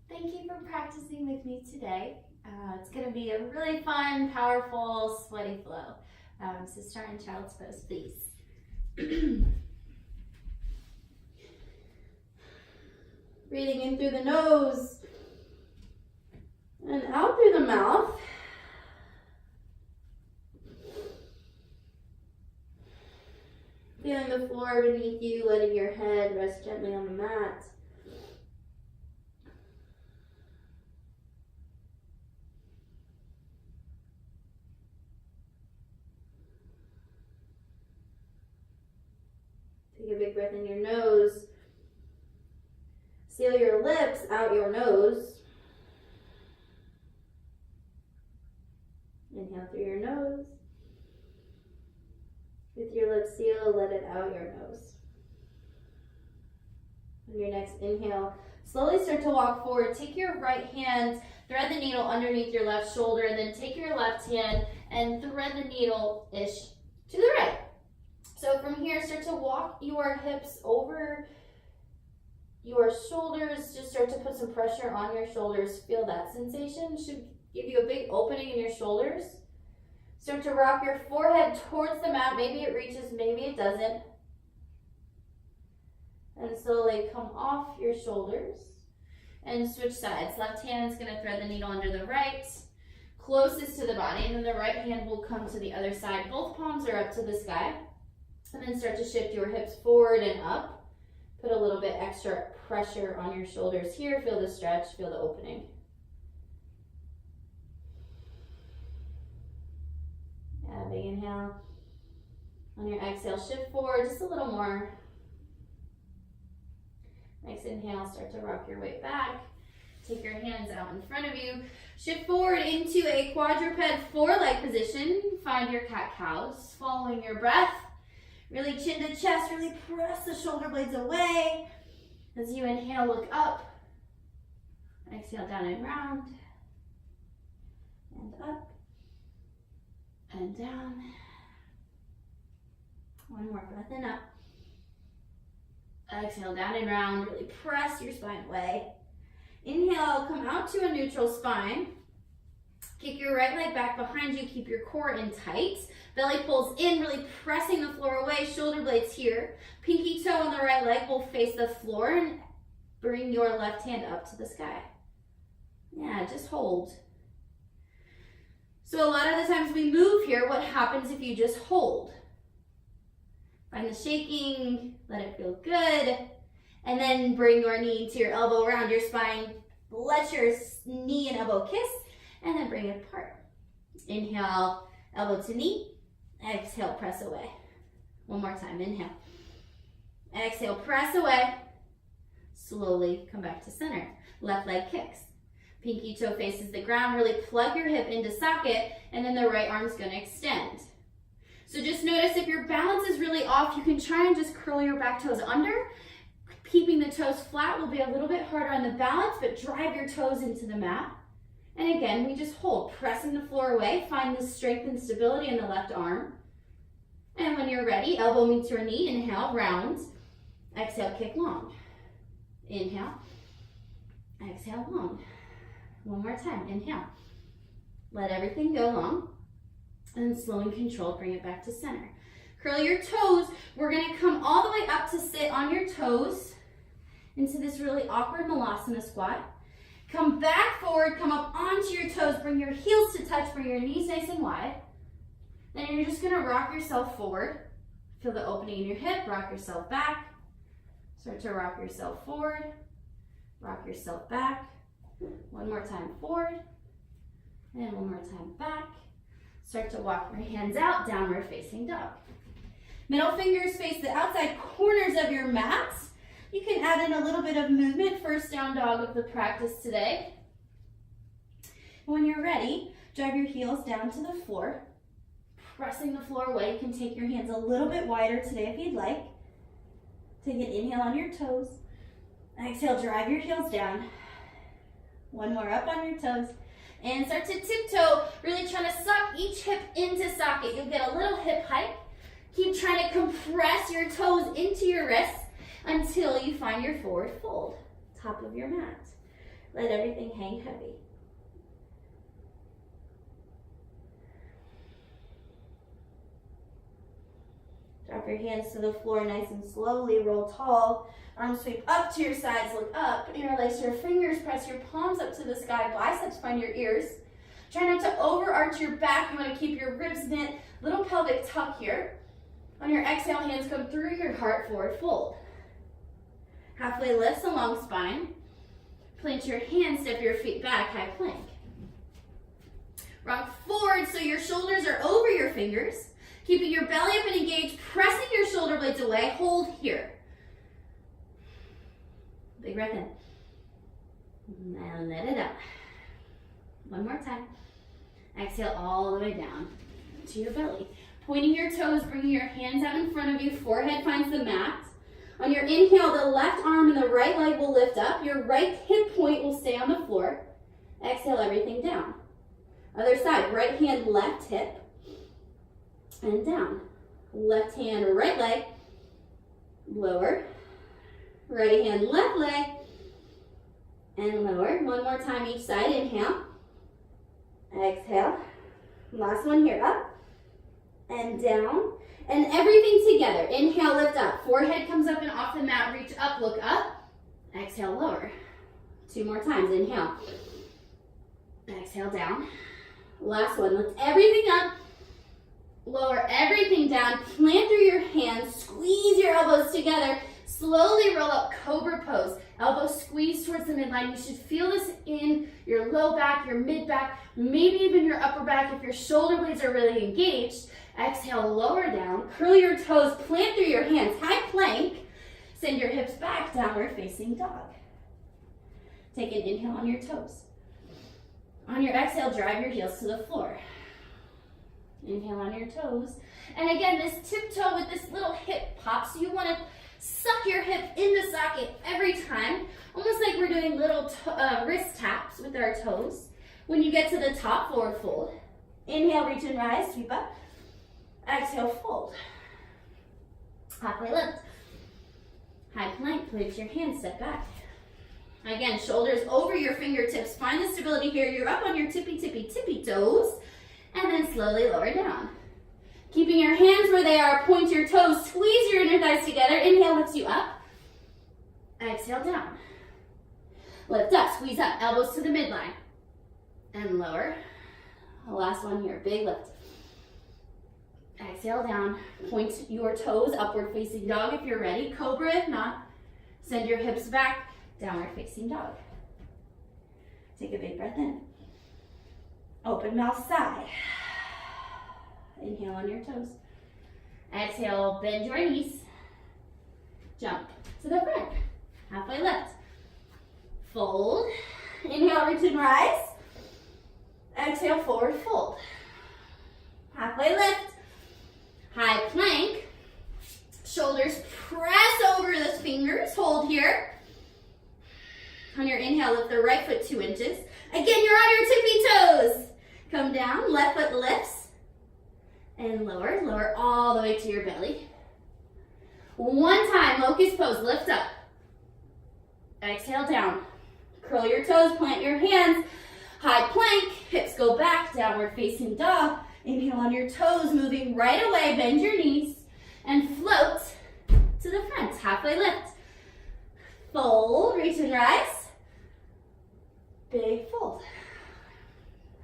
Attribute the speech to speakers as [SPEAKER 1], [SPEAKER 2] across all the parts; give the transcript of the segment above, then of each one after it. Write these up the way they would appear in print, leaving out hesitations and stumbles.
[SPEAKER 1] Thank you for practicing with me today. It's going to be a really fun, powerful, sweaty flow. So start in child's pose, please. Breathing in through the nose and out through the mouth. Feeling the floor beneath you, letting your head rest gently on the mat. Take a big breath in your nose. Seal your lips out your nose. Inhale through your nose. With your lips sealed, let it out your nose. On your next inhale, slowly start to walk forward. Take your right hand, thread the needle underneath your left shoulder, and then take your left hand and thread the needle-ish to the right. So from here, start to walk your hips over your shoulders. Just start to put some pressure on your shoulders. Feel that sensation. Should give you a big opening in your shoulders. Start to rock your forehead towards the mat. Maybe it reaches, maybe it doesn't. And slowly come off your shoulders and switch sides. Left hand is going to thread the needle under the right, closest to the body, and then the right hand will come to the other side. Both palms are up to the sky. And then start to shift your hips forward and up. Put a little bit extra pressure on your shoulders here. Feel the stretch, feel the opening. Big inhale. On your exhale, shift forward just a little more. Next inhale, start to rock your weight back. Take your hands out in front of you. Shift forward into a quadruped four-leg position. Find your cat-cows. Following your breath. Really chin to chest. Really press the shoulder blades away. As you inhale, look up. Exhale, down and round. And up. And down. One more breath in, up. Exhale, down and round. Really press your spine away. Inhale, come out to a neutral spine. Kick your right leg back behind you. Keep your core in tight. Belly pulls in, really pressing the floor away. Shoulder blades here. Pinky toe on the right leg will face the floor and bring your left hand up to the sky. Yeah, just hold. So a lot of the times we move here, what happens if you just hold? Find the shaking, let it feel good, and then bring your knee to your elbow around your spine. Let your knee and elbow kiss, and then bring it apart. Inhale, elbow to knee. Exhale, press away. One more time, inhale. Exhale, press away. Slowly come back to center. Left leg kicks. Pinky toe faces the ground. Really plug your hip into socket, and then the right arm's going to extend. So just notice if your balance is really off, you can try and just curl your back toes under. Keeping the toes flat will be a little bit harder on the balance, but drive your toes into the mat. And again, we just hold, pressing the floor away. Find the strength and stability in the left arm. And when you're ready, elbow meets your knee. Inhale, round. Exhale, kick long. Inhale. Exhale, long. One more time, inhale. Let everything go long. And slow and controlled, bring it back to center. Curl your toes. We're gonna come all the way up to sit on your toes into this really awkward Malasana squat. Come back forward, come up onto your toes, bring your heels to touch, bring your knees nice and wide. Then you're just gonna rock yourself forward. Feel the opening in your hip, rock yourself back. Start to rock yourself forward, rock yourself back. One more time forward, and one more time back. Start to walk your hands out, downward facing dog. Middle fingers face the outside corners of your mat. You can add in a little bit of movement, first down dog of the practice today. When you're ready, drive your heels down to the floor, pressing the floor away. You can take your hands a little bit wider today if you'd like. Take an inhale on your toes. Exhale, drive your heels down. One more up on your toes. And start to tiptoe, really trying to suck each hip into socket. You'll get a little hip hike. Keep trying to compress your toes into your wrists until you find your forward fold, top of your mat. Let everything hang heavy. Drop your hands to the floor nice and slowly. Roll tall. Arms sweep up to your sides. Look up. Interlace your fingers. Press your palms up to the sky. Biceps find your ears. Try not to overarch your back. You want to keep your ribs knit. Little pelvic tuck here. On your exhale, hands come through your heart. Forward fold. Halfway lifts along spine. Plant your hands. Step your feet back. High plank. Rock forward so your shoulders are over your fingers. Keeping your belly up and engaged, pressing your shoulder blades away. Hold here. Big breath in. And let it out. One more time. Exhale all the way down to your belly. Pointing your toes, bringing your hands out in front of you. Forehead finds the mat. On your inhale, the left arm and the right leg will lift up. Your right hip point will stay on the floor. Exhale everything down. Other side, right hand, left hip. And down. Left hand, right leg. Lower. Right hand, left leg. And lower. One more time each side. Inhale. Exhale. Last one here. Up. And down. And everything together. Inhale, lift up. Forehead comes up and off the mat. Reach up, look up. Exhale, lower. 2 more times. Inhale. Exhale, down. Last one. Lift everything up. Lower everything down, plant through your hands, squeeze your elbows together, slowly roll up, cobra pose. Elbows squeeze towards the midline. You should feel this in your low back, your mid back, maybe even your upper back if your shoulder blades are really engaged. Exhale, lower down, curl your toes, plant through your hands, high plank. Send your hips back, downward facing dog. Take an inhale on your toes. On your exhale, drive your heels to the floor. Inhale on your toes. And again, this tiptoe with this little hip pop. So you want to suck your hip into socket every time. Almost like we're doing little wrist taps with our toes. When you get to the top, forward fold. Inhale, reach and rise, sweep up. Exhale, fold. Halfway lift. High plank, place your hands, step back. Again, shoulders over your fingertips. Find the stability here. You're up on your tippy toes. And then slowly lower down. Keeping your hands where they are, point your toes, squeeze your inner thighs together. Inhale lifts you up. Exhale down. Lift up, squeeze up, elbows to the midline. And lower. Last one here, big lift. Exhale down. Point your toes, upward facing dog if you're ready. Cobra if not. Send your hips back, downward facing dog. Take a big breath in. Open mouth, sigh. Inhale on your toes. Exhale, bend your knees. Jump to the front. Halfway lift. Fold. Inhale, reach and rise. Exhale, forward fold. Halfway lift. High plank. Shoulders press over the fingers. Hold here. On your inhale, lift the right foot 2 inches. Again, you're on your tippy toes. Come down, left foot lifts. And lower, lower all the way to your belly. One time, locust pose, lift up. Exhale down. Curl your toes, plant your hands. High plank, hips go back, downward facing dog. Inhale on your toes, moving right away, bend your knees. And float to the front, halfway lift. Fold, reach and rise. Big fold.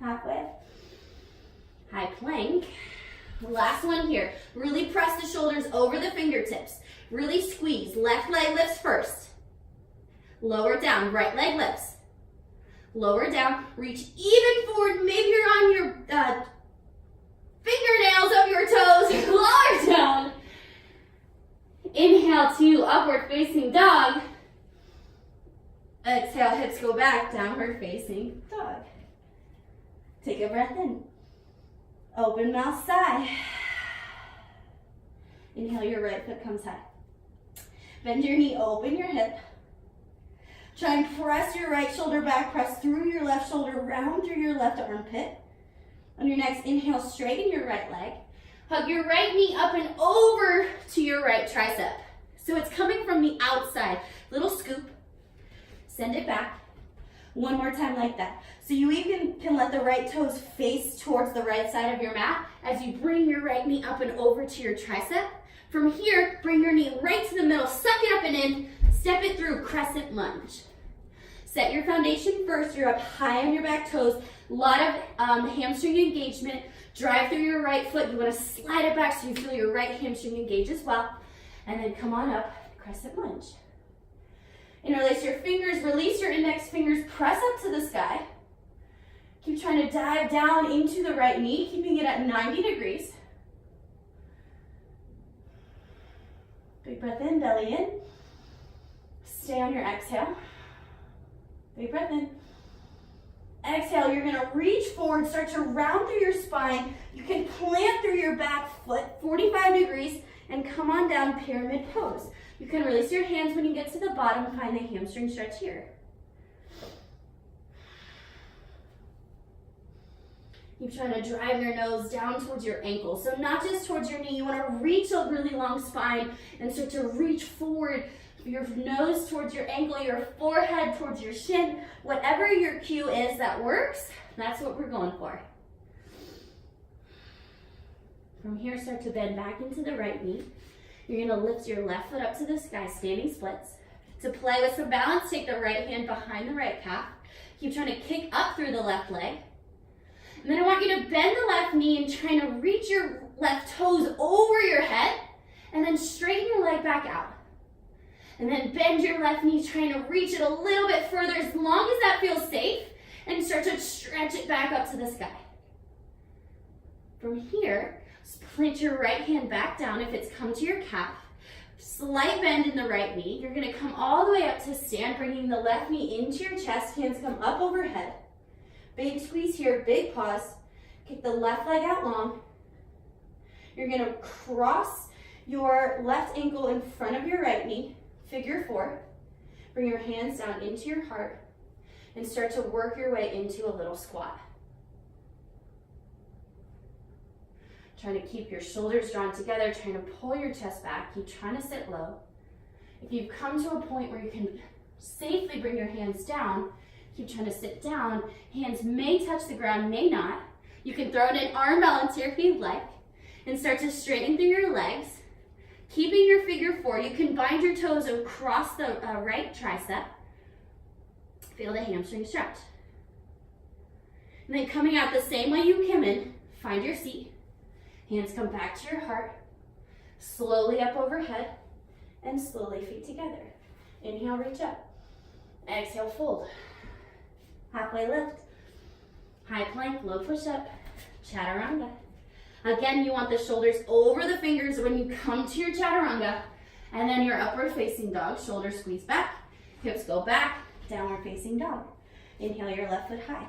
[SPEAKER 1] Halfway. High plank. Last one here. Really press the shoulders over the fingertips. Really squeeze. Left leg lifts first. Lower down. Right leg lifts. Lower down. Reach even forward. Maybe you're on your fingernails of your toes. Lower down. Inhale to upward facing dog. Exhale, hips go back, downward facing dog. Take a breath in. Open mouth, sigh. Inhale, your right foot comes high. Bend your knee, open your hip. Try and press your right shoulder back, press through your left shoulder, round through your left armpit. On your next inhale, straighten your right leg. Hug your right knee up and over to your right tricep. So it's coming from the outside. Little scoop. Send it back. One more time like that. So you even can let the right toes face towards the right side of your mat as you bring your right knee up and over to your tricep. From here, bring your knee right to the middle, suck it up and in, step it through, crescent lunge. Set your foundation first. You're up high on your back toes. A lot of hamstring engagement. Drive through your right foot. You want to slide it back so you feel your right hamstring engage as well. And then come on up, crescent lunge. Interlace your fingers, release your index fingers, press up to the sky. Keep trying to dive down into the right knee, keeping it at 90 degrees. Big breath in, belly in. Stay on your exhale. Big breath in. Exhale, you're gonna reach forward, start to round through your spine. You can plant through your back foot, 45 degrees, and come on down, pyramid pose. You can release your hands when you get to the bottom, find the hamstring stretch here. Keep trying to drive your nose down towards your ankle. So not just towards your knee, you wanna reach a really long spine and start to reach forward, your nose towards your ankle, your forehead towards your shin. Whatever your cue is that works, that's what we're going for. From here, start to bend back into the right knee. You're gonna lift your left foot up to the sky, standing splits. To play with some balance, take the right hand behind the right calf. Keep trying to kick up through the left leg. And then I want you to bend the left knee and trying to reach your left toes over your head, and then straighten your leg back out. And then bend your left knee, trying to reach it a little bit further as long as that feels safe, and start to stretch it back up to the sky. From here, plant your right hand back down if it's come to your calf. Slight bend in the right knee. You're gonna come all the way up to stand, bringing the left knee into your chest, hands come up overhead. Big squeeze here, big pause. Kick the left leg out long. You're gonna cross your left ankle in front of your right knee. Figure four. Bring your hands down into your heart and start to work your way into a little squat. Trying to keep your shoulders drawn together, trying to pull your chest back. Keep trying to sit low. If you've come to a point where you can safely bring your hands down, keep trying to sit down. Hands may touch the ground, may not. You can throw in an arm balance here if you'd like, and start to straighten through your legs. Keeping your figure four, you can bind your toes across the right tricep. Feel the hamstring stretch. And then coming out the same way you came in, find your seat. Hands come back to your heart. Slowly up overhead, and slowly feet together. Inhale, reach up. Exhale, fold. Halfway lift. High plank, low push-up. Chaturanga. Again, you want the shoulders over the fingers when you come to your chaturanga, and then your upward facing dog. Shoulders squeeze back, hips go back, downward facing dog. Inhale your left foot high.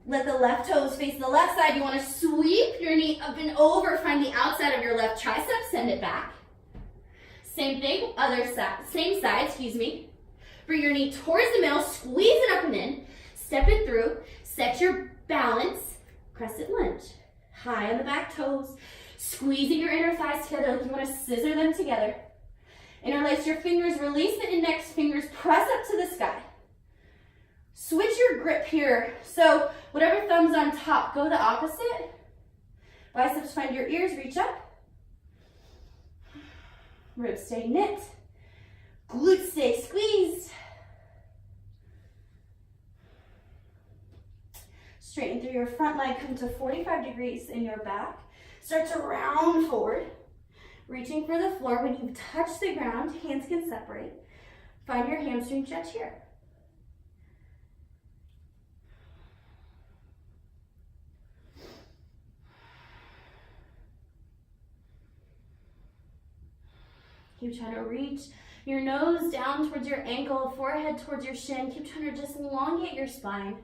[SPEAKER 1] Let the left toes face the left side. You want to sweep your knee up and over, find the outside of your left tricep, send it back. Same thing, other side, same side, excuse me. Bring your knee towards the middle, squeeze it up and in, step it through, set your balance, crescent lunge. High on the back toes, squeezing your inner thighs together like you want to scissor them together. Interlace your fingers, release the index fingers, press up to the sky. Switch your grip here. So whatever thumb's on top, go the opposite. Biceps find your ears, reach up. Ribs stay knit. Glutes stay squeezed. Straighten through your front leg, come to 45 degrees in your back. Start to round forward, reaching for the floor. When you touch the ground, hands can separate. Find your hamstring stretch here. Keep trying to reach your nose down towards your ankle, forehead towards your shin. Keep trying to just elongate your spine.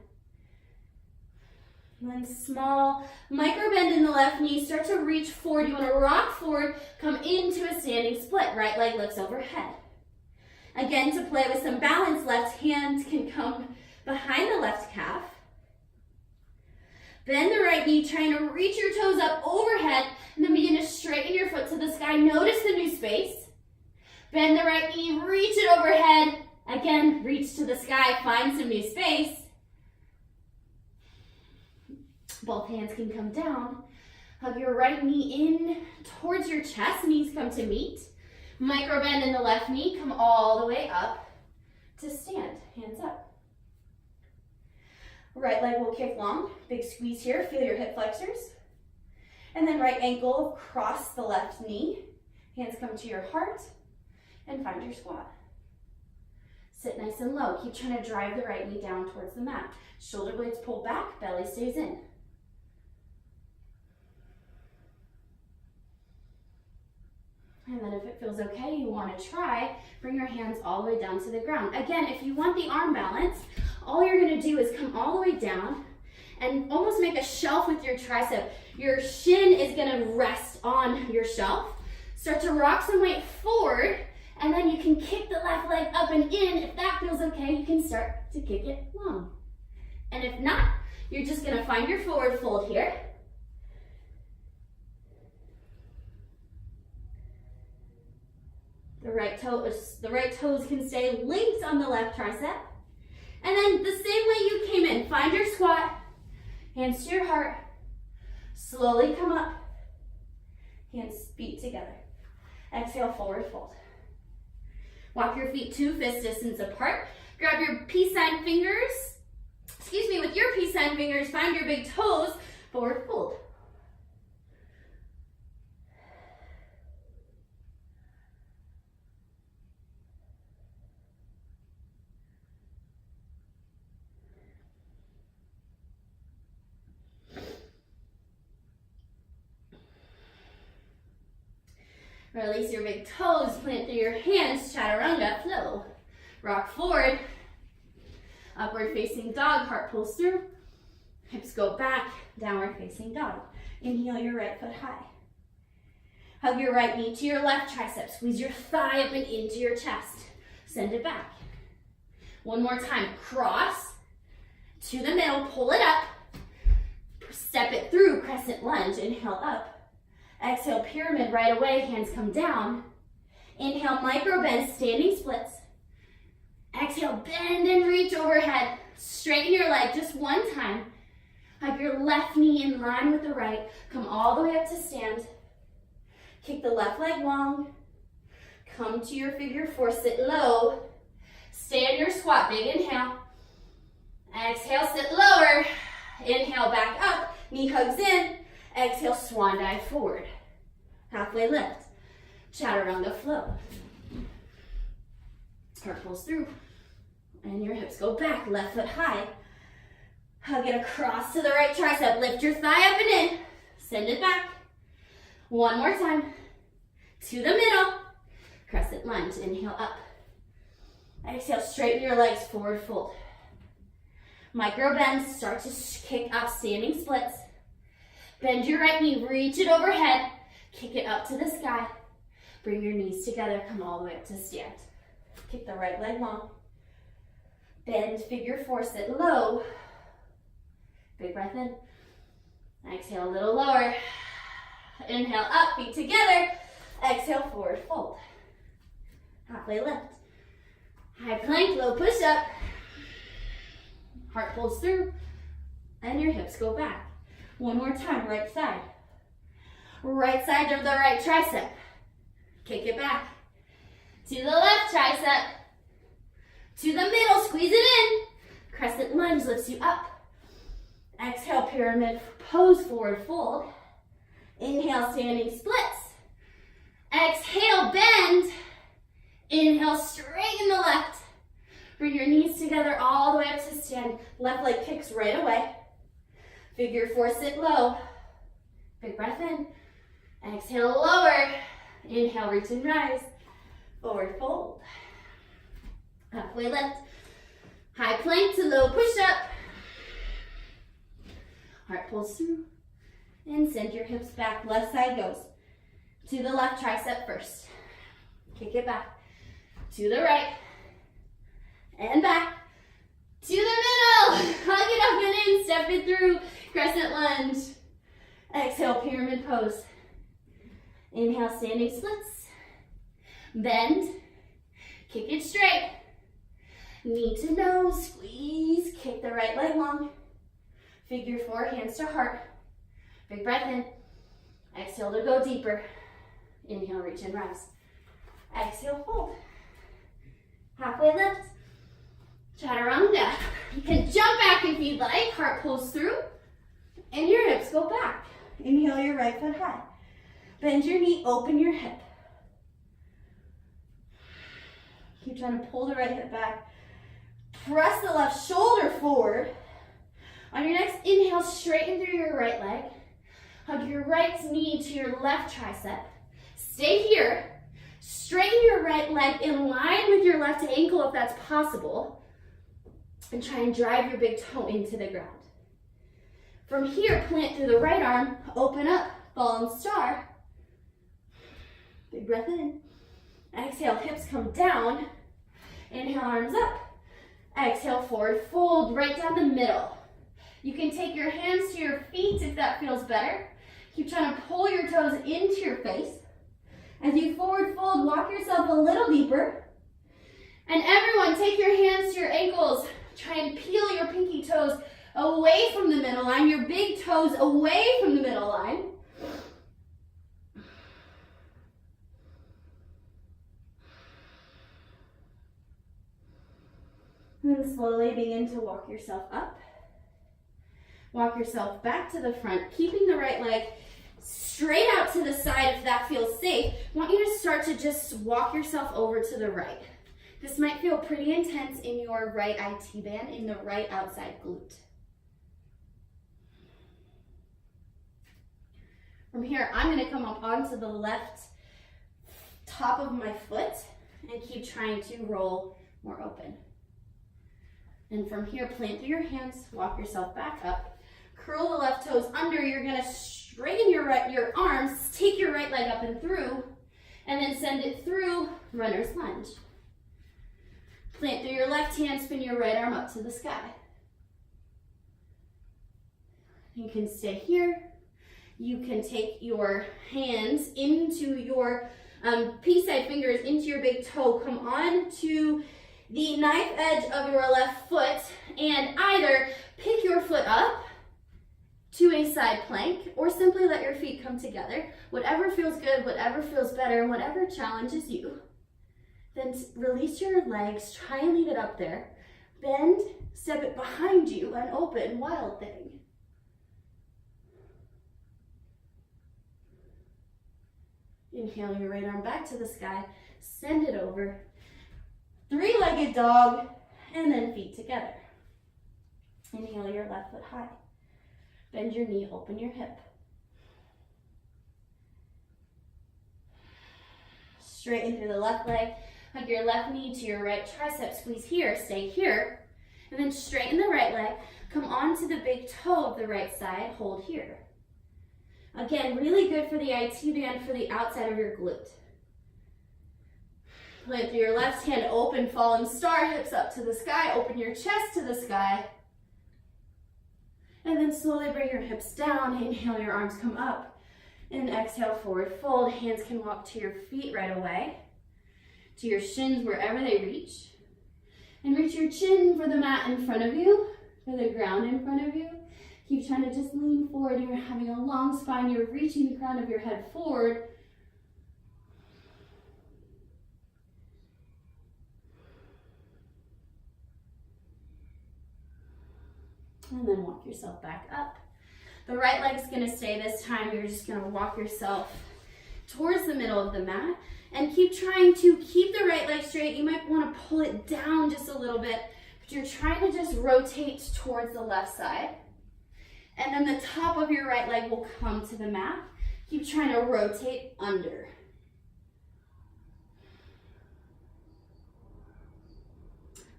[SPEAKER 1] And then small micro bend in the left knee. Start to reach forward. You want to rock forward, come into a standing split. Right leg lifts overhead. Again, to play with some balance, left hand can come behind the left calf. Bend the right knee, trying to reach your toes up overhead, and then begin to straighten your foot to the sky. Notice the new space. Bend the right knee, reach it overhead, Again, reach to the sky, find some new space. Both hands can come down. Hug your right knee in towards your chest, knees come to meet. Micro bend in the left knee, come all the way up to stand, hands up. Right leg will kick long, big squeeze here, feel your hip flexors. And then right ankle cross the left knee, hands come to your heart, and find your squat. Sit nice and low, keep trying to drive the right knee down towards the mat. Shoulder blades pull back, belly stays in. And then if it feels okay, you want to try, bring your hands all the way down to the ground. Again, if you want the arm balance, all you're going to do is come all the way down and almost make a shelf with your tricep. Your shin is going to rest on your shelf. Start to rock some weight forward, and then you can kick the left leg up and in. If that feels okay, you can start to kick it long. And if not, you're just going to find your forward fold here. The right toes can stay linked on the left tricep. And then the same way you came in, find your squat, hands to your heart, slowly come up, hands feet together. Exhale, forward fold. Walk your feet 2 fist distance apart. Grab your peace sign fingers, with your peace sign fingers, find your big toes, forward fold. Release your big toes, plant through your hands, chaturanga, flow. Rock forward, upward facing dog, heart pulls through. Hips go back, downward facing dog. Inhale your right foot high. Hug your right knee to your left tricep, squeeze your thigh up and into your chest. Send it back. One more time, cross to the middle, pull it up. Step it through, crescent lunge, inhale up. Exhale, pyramid right away, hands come down. Inhale, micro bend, standing splits. Exhale, bend and reach overhead. Straighten your leg just one time. Hug your left knee in line with the right. Come all the way up to stand. Kick the left leg long. Come to your figure 4, sit low. Stay in your squat, big inhale. Exhale, sit lower. Inhale, back up, knee hugs in. Exhale, swan dive forward. Halfway lift. Chaturanga flow. Heart pulls through. And your hips go back, left foot high. Hug it across to the right tricep. Lift your thigh up and in. Send it back. One more time. To the middle. Crescent lunge. Inhale up. Exhale, straighten your legs, forward fold. Micro bends. Start to kick up, standing splits. Bend your right knee, reach it overhead. Kick it up to the sky. Bring your knees together, come all the way up to stand. Kick the right leg long. Bend, figure 4, sit low. Big breath in. Exhale a little lower. Inhale up, feet together. Exhale, forward fold. Halfway lift. High plank, low push up. Heart pulls through. And your hips go back. One more time, right side. Right side of the right tricep. Kick it back. To the left tricep. To the middle, squeeze it in. Crescent lunge lifts you up. Exhale, pyramid pose, forward fold. Inhale, standing splits. Exhale, bend. Inhale, straighten the left. Bring your knees together all the way up to stand. Left leg kicks right away. Figure 4, sit low. Big breath in. Exhale, lower. Inhale, reach and rise. Forward fold. Halfway lift. High plank to low push up. Heart pulls through. And send your hips back. Left side goes. To the left tricep first. Kick it back. To the right. And back. To the middle. Hug it up and in. Step it through. Crescent lunge. Exhale, pyramid pose. Inhale, standing splits. Bend. Kick it straight. Knee to nose, squeeze, kick the right leg long. Figure 4, hands to heart. Big breath in. Exhale to go deeper. Inhale, reach and rise. Exhale, fold. Halfway lift. Chaturanga. You can jump back if you'd like. Heart pulls through. And your hips go back. Inhale your right foot high. Bend your knee, open your hip. Keep trying to pull the right hip back. Press the left shoulder forward. On your next inhale, straighten through your right leg. Hug your right knee to your left tricep. Stay here. Straighten your right leg in line with your left ankle if that's possible. And try and drive your big toe into the ground. From here, plant through the right arm, open up, fallen star. Big breath in. Exhale, hips come down. Inhale, arms up. Exhale, forward fold right down the middle. You can take your hands to your feet if that feels better. Keep trying to pull your toes into your face. As you forward fold, walk yourself a little deeper. And everyone, take your hands to your ankles. Try and peel your pinky toes away from the middle line, your big toes away from the middle line. And slowly begin to walk yourself up. Walk yourself back to the front, keeping the right leg straight out to the side if that feels safe. I want you to start to just walk yourself over to the right. This might feel pretty intense in your right IT band, in the right outside glute. From here, I'm going to come up onto the left top of my foot and keep trying to roll more open. And from here, plant through your hands, walk yourself back up. Curl the left toes under. You're going to straighten your arms, take your right leg up and through, and then send it through runner's lunge. Plant through your left hand, spin your right arm up to the sky. You can stay here. You can take your hands into your peace side fingers into your big toe. Come on to the knife edge of your left foot and either pick your foot up to a side plank or simply let your feet come together. Whatever feels good, whatever feels better, whatever challenges you. Then release your legs, try and leave it up there. Bend, step it behind you, and open, wild thing. Inhale your right arm back to the sky, send it over. Three-legged dog, and then feet together. Inhale your left foot high. Bend your knee, open your hip. Straighten through the left leg. Hug your left knee to your right tricep. Squeeze here, stay here. And then straighten the right leg. Come onto the big toe of the right side. Hold here. Again, really good for the IT band for the outside of your glute. Plant through your left hand, open, fallen star, hips up to the sky. Open your chest to the sky. And then slowly bring your hips down. Inhale, your arms come up. And exhale, forward fold. Hands can walk to your feet right away. To your shins, wherever they reach. And reach your chin for the mat in front of you, for the ground in front of you. Keep trying to just lean forward. You're having a long spine. You're reaching the crown of your head forward. And then walk yourself back up. The right leg's going to stay this time. You're just going to walk yourself towards the middle of the mat and keep trying to keep the right leg straight. You might want to pull it down just a little bit, but you're trying to just rotate towards the left side. And then the top of your right leg will come to the mat. Keep trying to rotate under.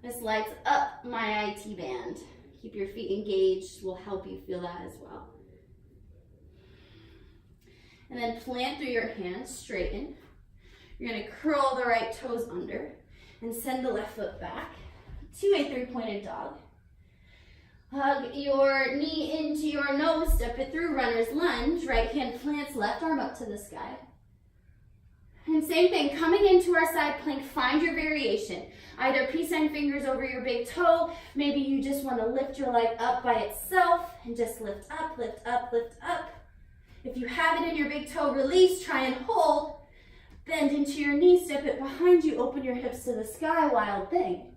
[SPEAKER 1] This lights up my IT band. Keep your feet engaged, will help you feel that as well. And then plant through your hands, straighten. You're going to curl the right toes under and send the left foot back to a three-pointed dog. Hug your knee into your nose, step it through runner's lunge. Right hand plants, left arm up to the sky. And same thing, coming into our side plank, find your variation. Either peace sign fingers over your big toe. Maybe you just want to lift your leg up by itself and just lift up, lift up, lift up. If you have it in your big toe, release, try and hold. Bend into your knee, step it behind you, open your hips to the sky, wild thing.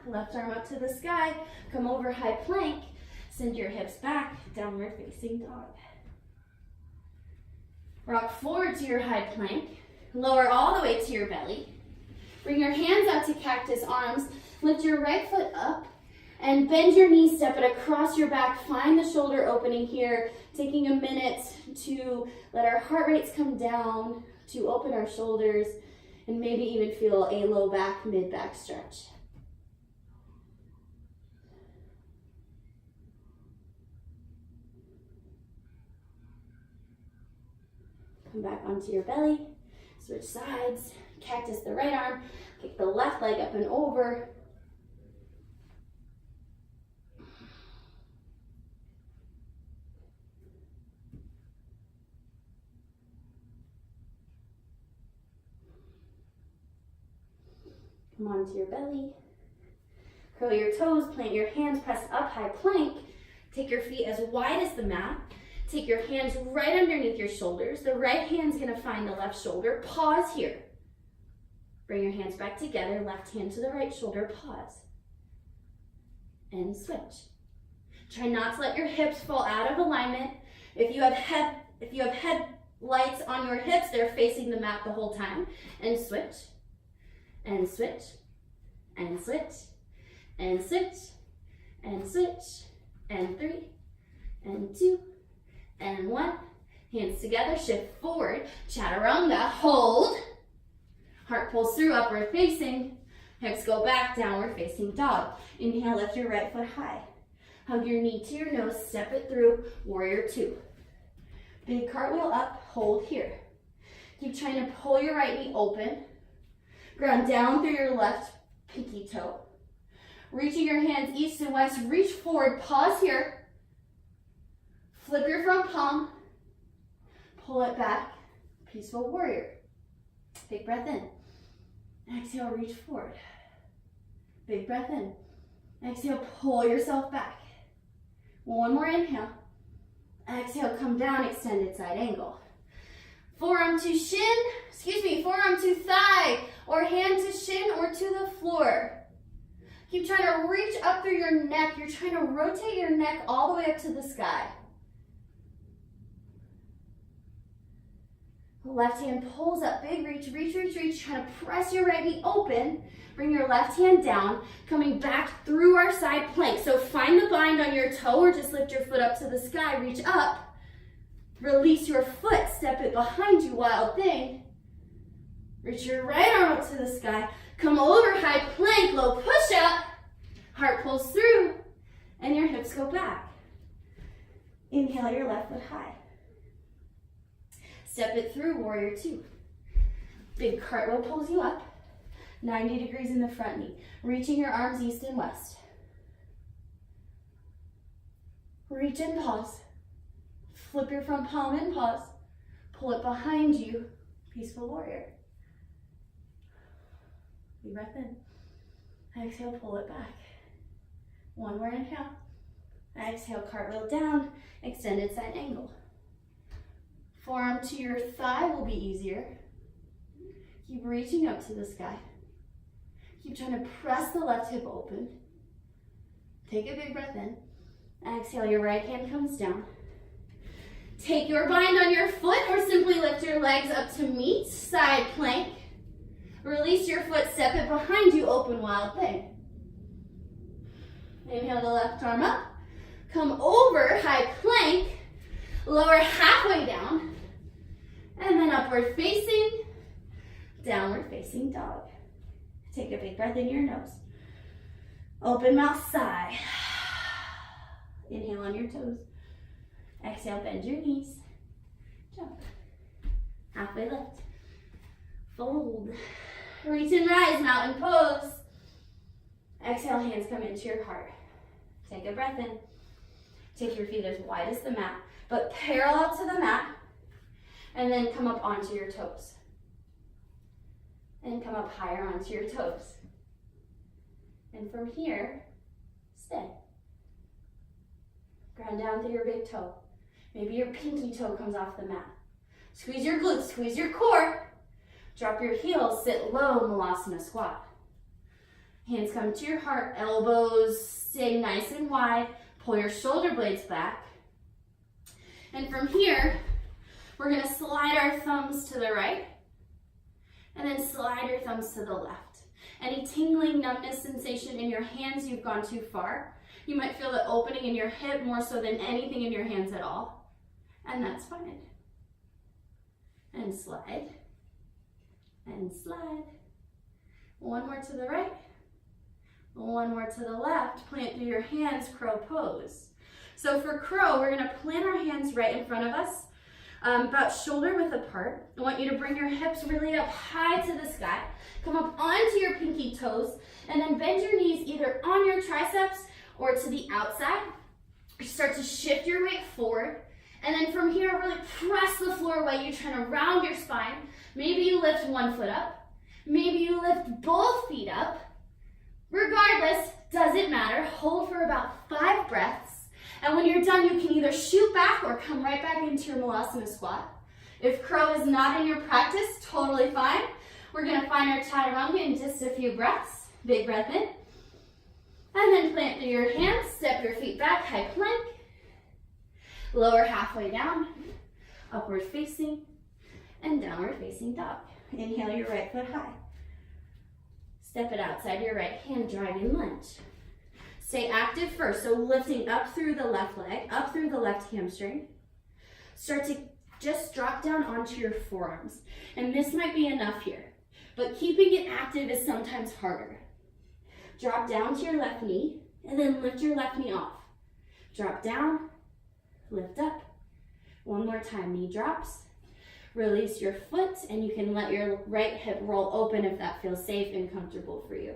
[SPEAKER 1] Left arm up to the sky, come over high plank, send your hips back, downward facing dog. Rock forward to your high plank, lower all the way to your belly. Bring your hands out to cactus arms, lift your right foot up, and bend your knee, step it across your back, find the shoulder opening here, taking a minute to let our heart rates come down, to open our shoulders, and maybe even feel a low back, mid back stretch. Come back onto your belly, switch sides, cactus the right arm, kick the left leg up and over. Come onto your belly, curl your toes, plant your hands, press up high plank, take your feet as wide as the mat. Take your hands right underneath your shoulders. The right hand's gonna find the left shoulder. Pause here. Bring your hands back together. Left hand to the right shoulder. Pause. And switch. Try not to let your hips fall out of alignment. If you have headlights on your hips, they're facing the mat the whole time. And switch. And switch. And switch. And switch. And switch. And 3. And 2. And 1, hands together, shift forward, chaturanga, hold. Heart pulls through, upward facing. Hips go back, downward facing dog. Inhale, lift your right foot high. Hug your knee to your nose, step it through, warrior 2. Big cartwheel up, hold here. Keep trying to pull your right knee open. Ground down through your left pinky toe. Reaching your hands east and west, reach forward, pause here. Flip your front palm, pull it back, peaceful warrior. Big breath in. Exhale, reach forward. Big breath in. Exhale, pull yourself back. One more inhale. Exhale, come down, extended side angle. Forearm to thigh, or hand to shin, or to the floor. Keep trying to reach up through your neck. You're trying to rotate your neck all the way up to the sky. Left hand pulls up, big reach, reach, reach, reach. Try to press your right knee open. Bring your left hand down, coming back through our side plank. So find the bind on your toe or just lift your foot up to the sky, reach up. Release your foot, step it behind you, wild thing. Reach your right arm up to the sky. Come over, high plank, low push up. Heart pulls through, and your hips go back. Inhale your left foot high. Step it through, warrior 2. Big cartwheel pulls you up. 90 degrees in the front knee. Reaching your arms east and west. Reach and pause. Flip your front palm and pause. Pull it behind you. Peaceful warrior. Deep breath in. Exhale, pull it back. One more inhale. Exhale, cartwheel down. Extended side angle. Forearm to your thigh will be easier. Keep reaching up to the sky. Keep trying to press the left hip open. Take a big breath in. Exhale, your right hand comes down. Take your bind on your foot or simply lift your legs up to meet, side plank. Release your foot, step it behind you, open wild thing. Inhale the left arm up. Come over, high plank. Lower halfway down. And then upward facing, downward facing dog. Take a big breath in your nose. Open mouth, sigh. Inhale on your toes. Exhale, bend your knees. Jump. Halfway lift. Fold. Reach and rise, mountain pose. Exhale, hands come into your heart. Take a breath in. Take your feet as wide as the mat, but parallel to the mat, and then come up onto your toes. And come up higher onto your toes. And from here, stay. Ground down through your big toe. Maybe your pinky toe comes off the mat. Squeeze your glutes, squeeze your core. Drop your heels, sit low, Malasana squat. Hands come to your heart, elbows stay nice and wide. Pull your shoulder blades back. And from here, we're gonna slide our thumbs to the right and then slide your thumbs to the left. Any tingling, numbness sensation in your hands, you've gone too far. You might feel the opening in your hip more so than anything in your hands at all. And that's fine. And slide. And slide. One more to the right. One more to the left. Plant through your hands, crow pose. So for crow, we're gonna plant our hands right in front of us, about shoulder width apart. I want you to bring your hips really up high to the sky. Come up onto your pinky toes, and then bend your knees either on your triceps or to the outside. Start to shift your weight forward. And then from here, really press the floor away. You're trying to round your spine. Maybe you lift one foot up. Maybe you lift both feet up. Regardless, doesn't matter. Hold for about 5 breaths. And when you're done, you can either shoot back or come right back into your Malasana squat. If crow is not in your practice, totally fine. We're gonna find our chaturanga in just a few breaths. Big breath in. And then plant through your hands, step your feet back, high plank. Lower halfway down, upward facing, and downward facing dog. Inhale your right foot high. Step it outside your right hand, dragon lunge. Stay active first, so lifting up through the left leg, up through the left hamstring. Start to just drop down onto your forearms. And this might be enough here, but keeping it active is sometimes harder. Drop down to your left knee, and then lift your left knee off. Drop down, lift up. One more time, knee drops. Release your foot, and you can let your right hip roll open if that feels safe and comfortable for you.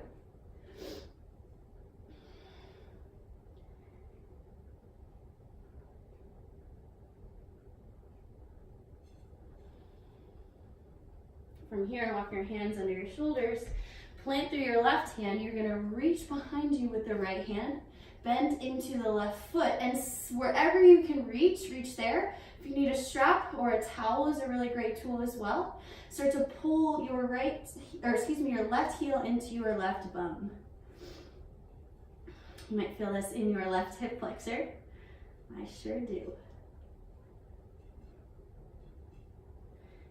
[SPEAKER 1] From here, walk your hands under your shoulders. Plant through your left hand. You're gonna reach behind you with the right hand. Bend into the left foot, and wherever you can reach there. If you need a strap or a towel is a really great tool as well. Start to pull your your left heel into your left bum. You might feel this in your left hip flexor. I sure do.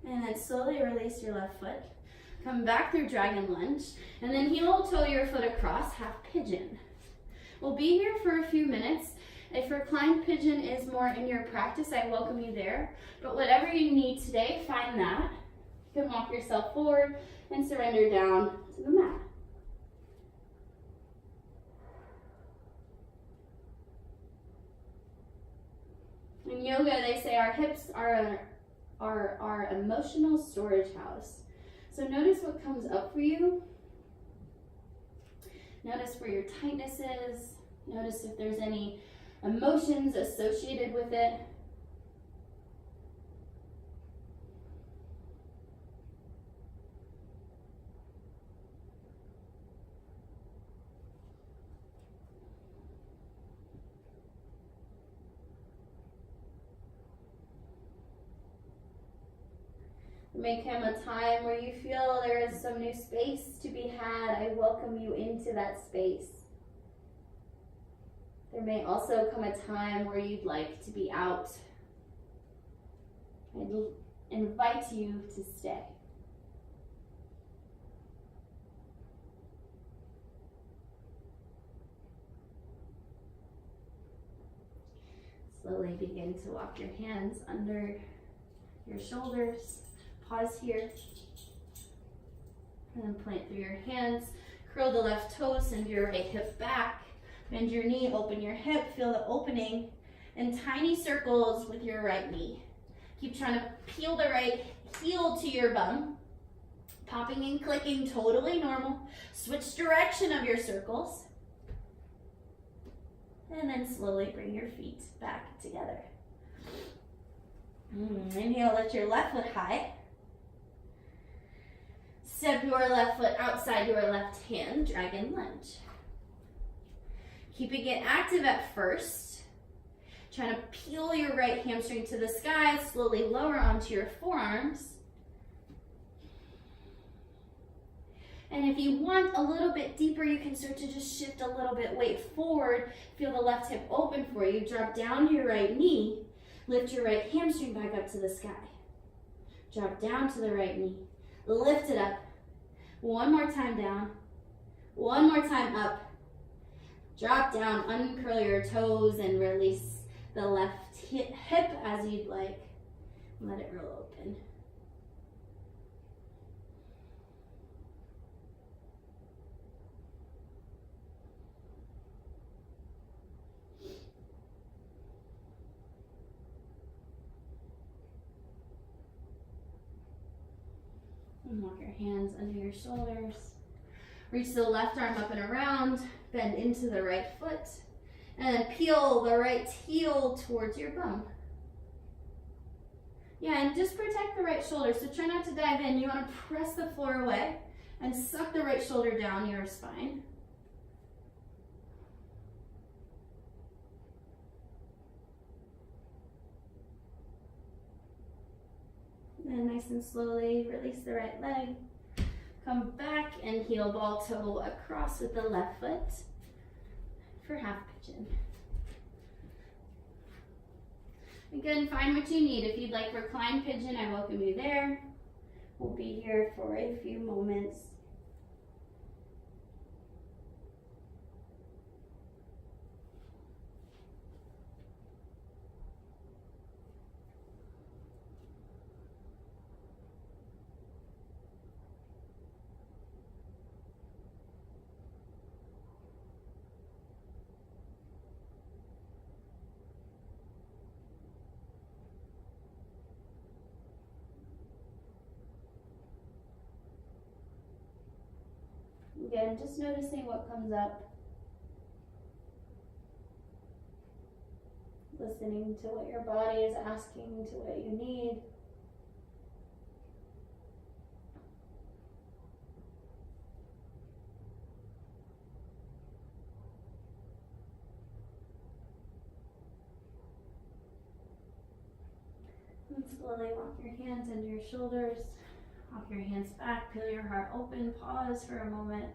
[SPEAKER 1] And then slowly release your left foot. Come back through dragon lunge, and then heel toe your foot across, half pigeon. We'll be here for a few minutes. If reclined pigeon is more in your practice, I welcome you there. But whatever you need today, find that. You can walk yourself forward and surrender down to the mat. In yoga, they say our hips are our emotional storage house. So notice what comes up for you. Notice where your tightness is. Notice if there's any emotions associated with it. There may come a time where you feel there is some new space to be had. I welcome you into that space. There may also come a time where you'd like to be out. I invite you to stay. Slowly begin to walk your hands under your shoulders. Pause here. And then plant through your hands. Curl the left toes, send your right hip back. Bend your knee, open your hip, feel the opening, and tiny circles with your right knee. Keep trying to peel the right heel to your bum. Popping and clicking, totally normal. Switch direction of your circles. And then slowly bring your feet back together. Inhale, lift your left foot high. Step your left foot outside your left hand, dragon lunge. Keeping it active at first. Trying to peel your right hamstring to the sky, slowly lower onto your forearms. And if you want a little bit deeper, you can start to just shift a little bit weight forward. Feel the left hip open for you. Drop down to your right knee. Lift your right hamstring back up to the sky. Drop down to the right knee. Lift it up. One more time down. One more time up. Drop down, uncurl your toes and release the left hip as you'd like. Let it roll open. And walk your hands under your shoulders. Reach the left arm up and around, bend into the right foot, and then peel the right heel towards your bum. Yeah, and just protect the right shoulder, so try not to dive in. You want to press the floor away and suck the right shoulder down your spine. And nice and slowly release the right leg. Come back and heel ball toe across with the left foot for half pigeon. Again, find what you need. If you'd like recline pigeon, I welcome you there. We'll be here for a few moments. Again, just noticing what comes up. Listening to what your body is asking, to what you need. And slowly walk your hands under your shoulders. Walk your hands back, peel your heart open, pause for a moment.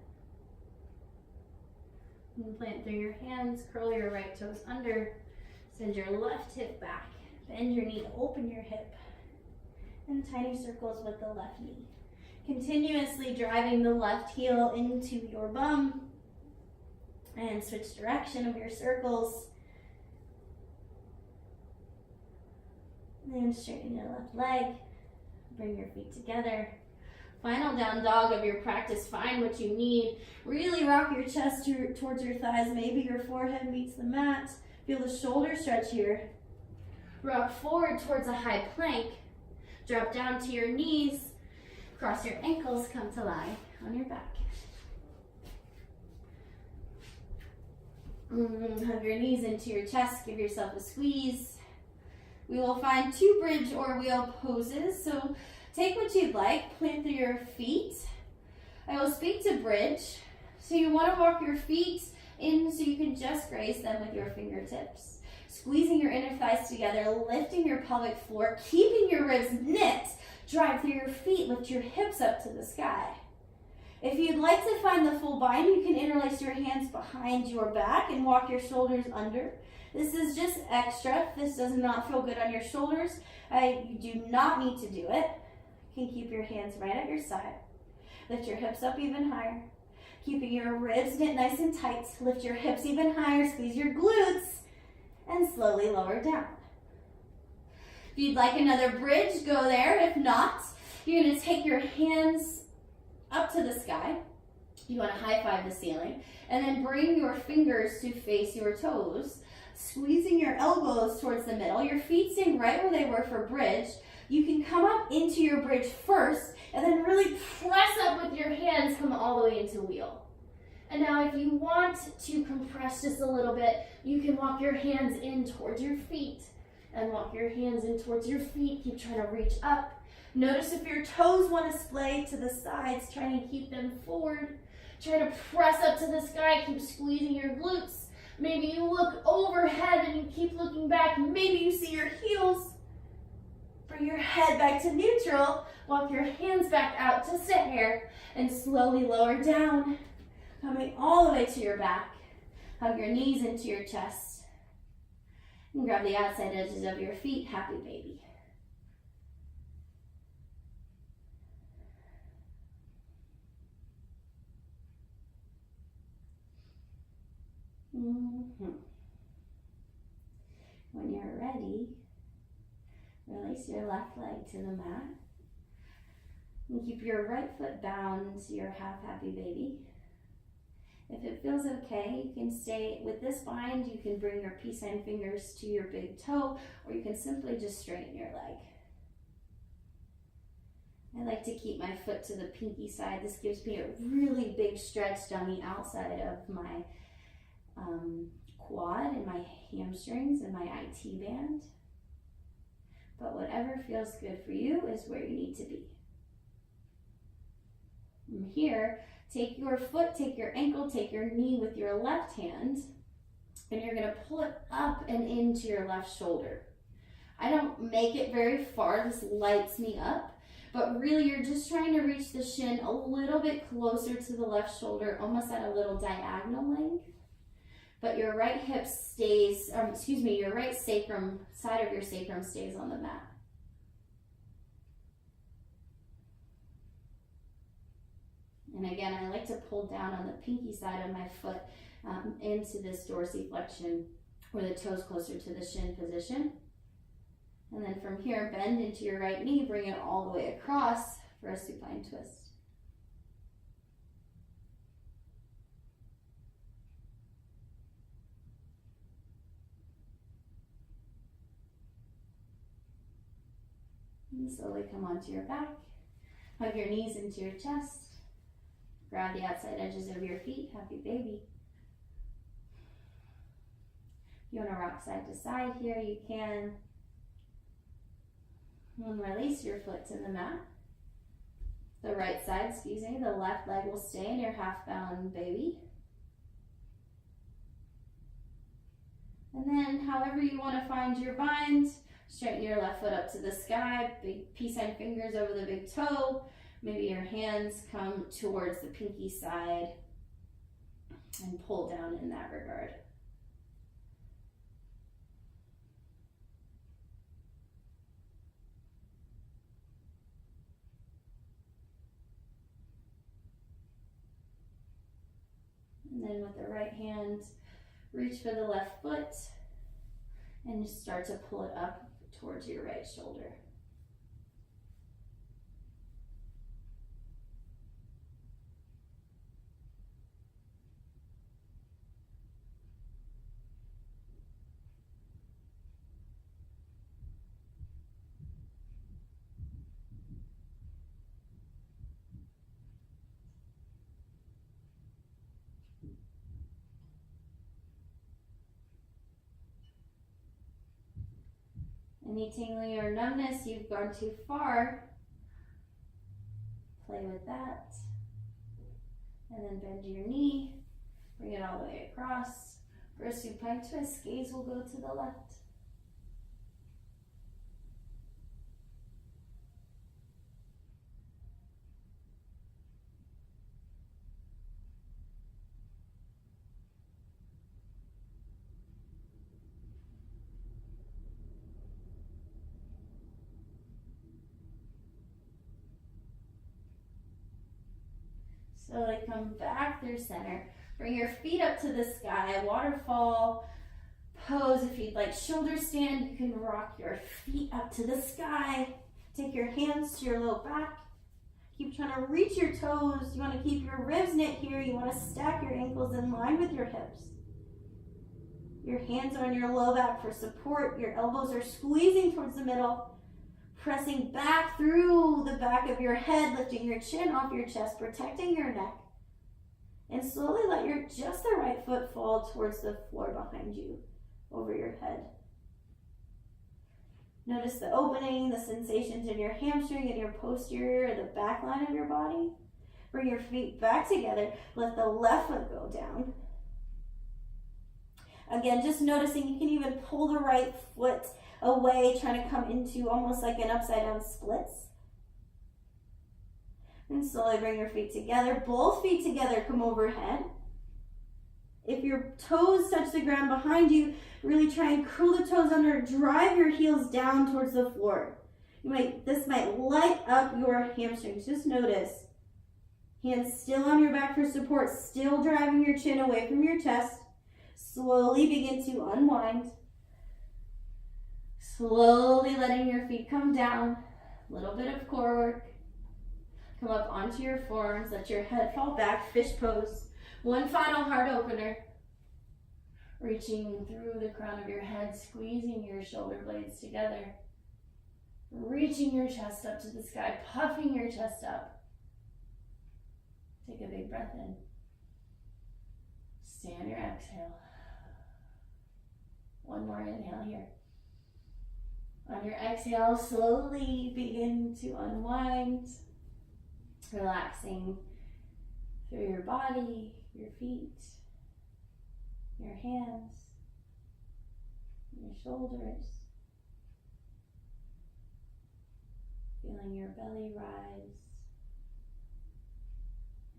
[SPEAKER 1] And plant through your hands, curl your right toes under, send your left hip back, bend your knee, open your hip, and tiny circles with the left knee. Continuously driving the left heel into your bum, and switch direction of your circles. And straighten your left leg. Bring your feet together. Final down dog of your practice. Find what you need. Really rock your chest towards your thighs. Maybe your forehead meets the mat. Feel the shoulder stretch here. Rock forward towards a high plank. Drop down to your knees. Cross your ankles. Come to lie on your back. Hug your knees into your chest. Give yourself a squeeze. We will find two bridge or wheel poses. So take what you'd like, plant through your feet. I will speak to bridge. So you want to walk your feet in so you can just graze them with your fingertips. Squeezing your inner thighs together, lifting your pelvic floor, keeping your ribs knit. Drive through your feet, lift your hips up to the sky. If you'd like to find the full bind, you can interlace your hands behind your back and walk your shoulders under. This is just extra. If this does not feel good on your shoulders, you do not need to do it. You can keep your hands right at your side. Lift your hips up even higher. Keeping your ribs knit nice and tight. Lift your hips even higher. Squeeze your glutes. And slowly lower down. If you'd like another bridge, go there. If not, you're going to take your hands up to the sky. You want to high five the ceiling. And then bring your fingers to face your toes. Squeezing your elbows towards the middle. Your feet staying right where they were for bridge. You can come up into your bridge first and then really press up with your hands, come all the way into wheel. And now if you want to compress just a little bit, you can walk your hands in towards your feet and walk your hands in towards your feet. Keep trying to reach up. Notice if your toes want to splay to the sides, trying to keep them forward. Try to press up to the sky, keep squeezing your glutes. Maybe you look overhead and you keep looking back. Maybe you see your heels. Bring your head back to neutral. Walk your hands back out just a hair and slowly lower down. Coming all the way to your back. Hug your knees into your chest. And grab the outside edges of your feet. Happy baby. When you're ready, release your left leg to the mat. And keep your right foot bound to your half happy baby. If it feels okay, you can stay with this bind. You can bring your peace sign fingers to your big toe, or you can simply just straighten your leg. I like to keep my foot to the pinky side. This gives me a really big stretch down the outside of my quad and my hamstrings and my IT band. But whatever feels good for you is where you need to be. From here, take your foot, take your ankle, take your knee with your left hand, and you're going to pull it up and into your left shoulder. I don't make it very far. This lights me up. But really, you're just trying to reach the shin a little bit closer to the left shoulder, almost at a little diagonal length. But your right hip stays, your right sacrum, side of your sacrum stays on the mat. And again, I like to pull down on the pinky side of my foot into this dorsiflexion, where the toes closer to the shin position. And then from here, bend into your right knee, bring it all the way across for a supine twist. And slowly come onto your back. Hug your knees into your chest. Grab the outside edges of your feet. Happy baby. If you want to rock side to side here, you can. And release your foot to the mat. The right side, the left leg will stay in your half bound baby. And then however you want to find your bind, straighten your left foot up to the sky, big peace sign fingers over the big toe. Maybe your hands come towards the pinky side and pull down in that regard. And then with the right hand, reach for the left foot and just start to pull it up towards your right shoulder. Any tingling or numbness, you've gone too far. Play with that. And then bend your knee. Bring it all the way across. For a supine twist, gaze will go to the left. Slowly come back through center. Bring your feet up to the sky, waterfall pose. If you'd like shoulder stand, you can rock your feet up to the sky. Take your hands to your low back. Keep trying to reach your toes. You want to keep your ribs knit here. You want to stack your ankles in line with your hips. Your hands are on your low back for support. Your elbows are squeezing towards the middle. Pressing back through the back of your head, lifting your chin off your chest, protecting your neck. And slowly let just the right foot fall towards the floor behind you, over your head. Notice the opening, the sensations in your hamstring and your posterior, the back line of your body. Bring your feet back together. Let the left foot go down. Again, just noticing you can even pull the right foot away, trying to come into almost like an upside down splits. And slowly bring your feet together. Both feet together, come overhead. If your toes touch the ground behind you, really try and curl the toes under. Drive your heels down towards the floor. This might light up your hamstrings. Just notice. Hands still on your back for support, still driving your chin away from your chest. Slowly begin to unwind. Slowly letting your feet come down. A little bit of core work. Come up onto your forearms. Let your head fall back. Fish pose. One final heart opener. Reaching through the crown of your head, squeezing your shoulder blades together. Reaching your chest up to the sky, puffing your chest up. Take a big breath in. Stay on your exhale. One more inhale here. On your exhale, slowly begin to unwind, relaxing through your body, your feet, your hands, your shoulders. Feeling your belly rise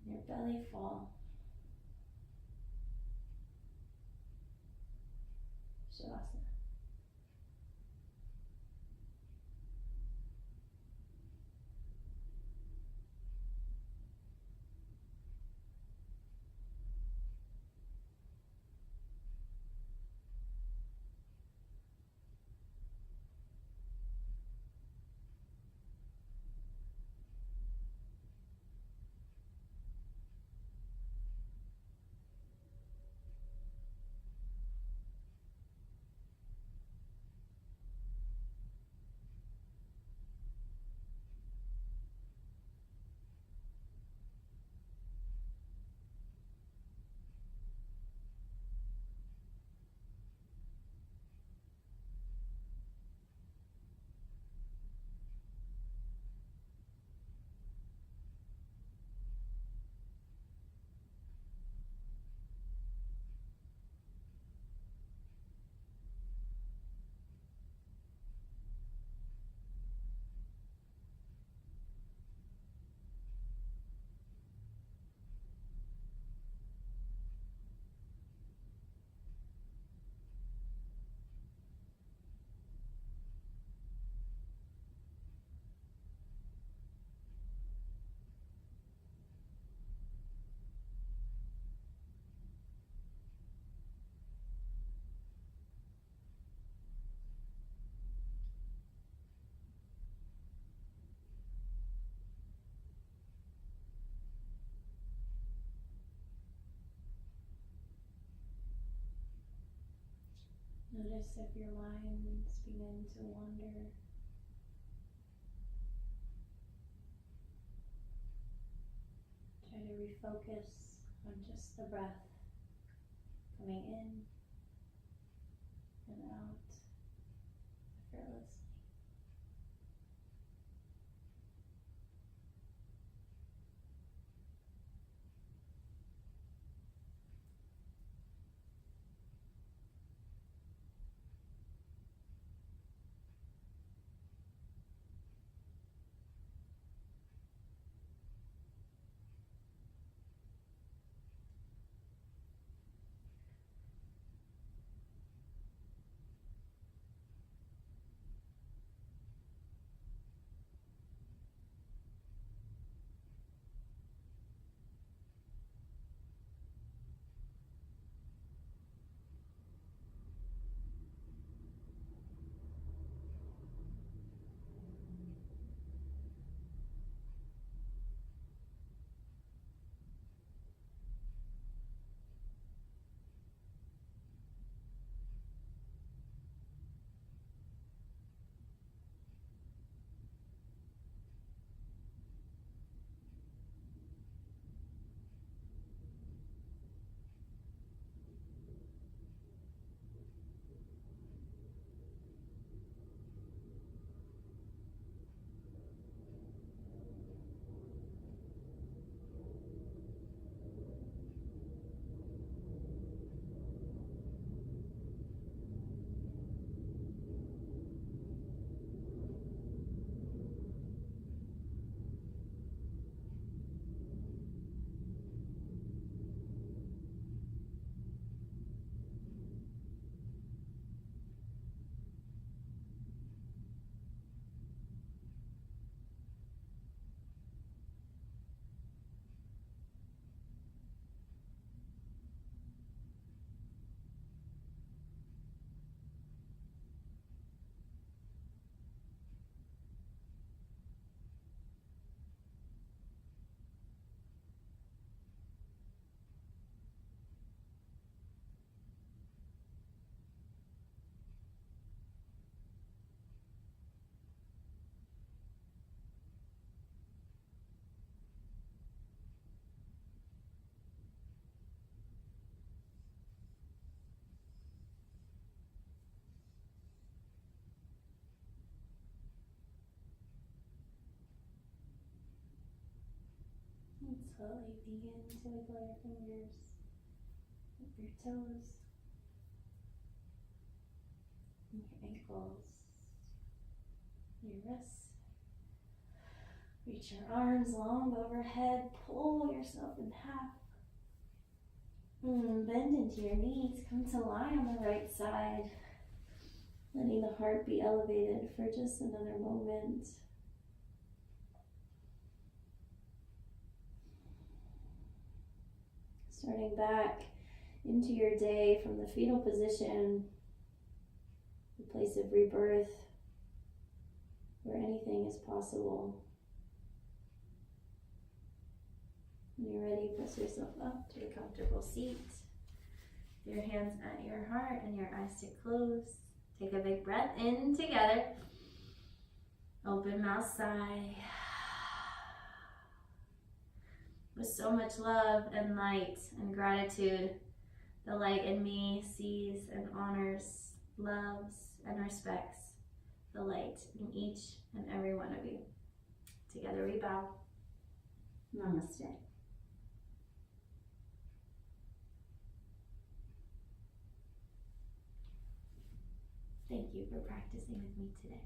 [SPEAKER 1] and your belly fall. Shavasana. Notice if your minds begin to wander. Try to refocus on just the breath coming in and out effortlessly. And slowly begin to wiggle your fingers up your toes, and your ankles, your wrists. Reach your arms long overhead, pull yourself in half. Bend into your knees, come to lie on the right side, letting the heart be elevated for just another moment. Starting back into your day from the fetal position, the place of rebirth, where anything is possible. When you're ready, press yourself up to a comfortable seat. Your hands at your heart and your eyes to close. Take a big breath in together. Open mouth, sigh. With so much love and light and gratitude, the light in me sees and honors, loves and respects the light in each and every one of you. Together we bow. Namaste. Thank you for practicing with me today.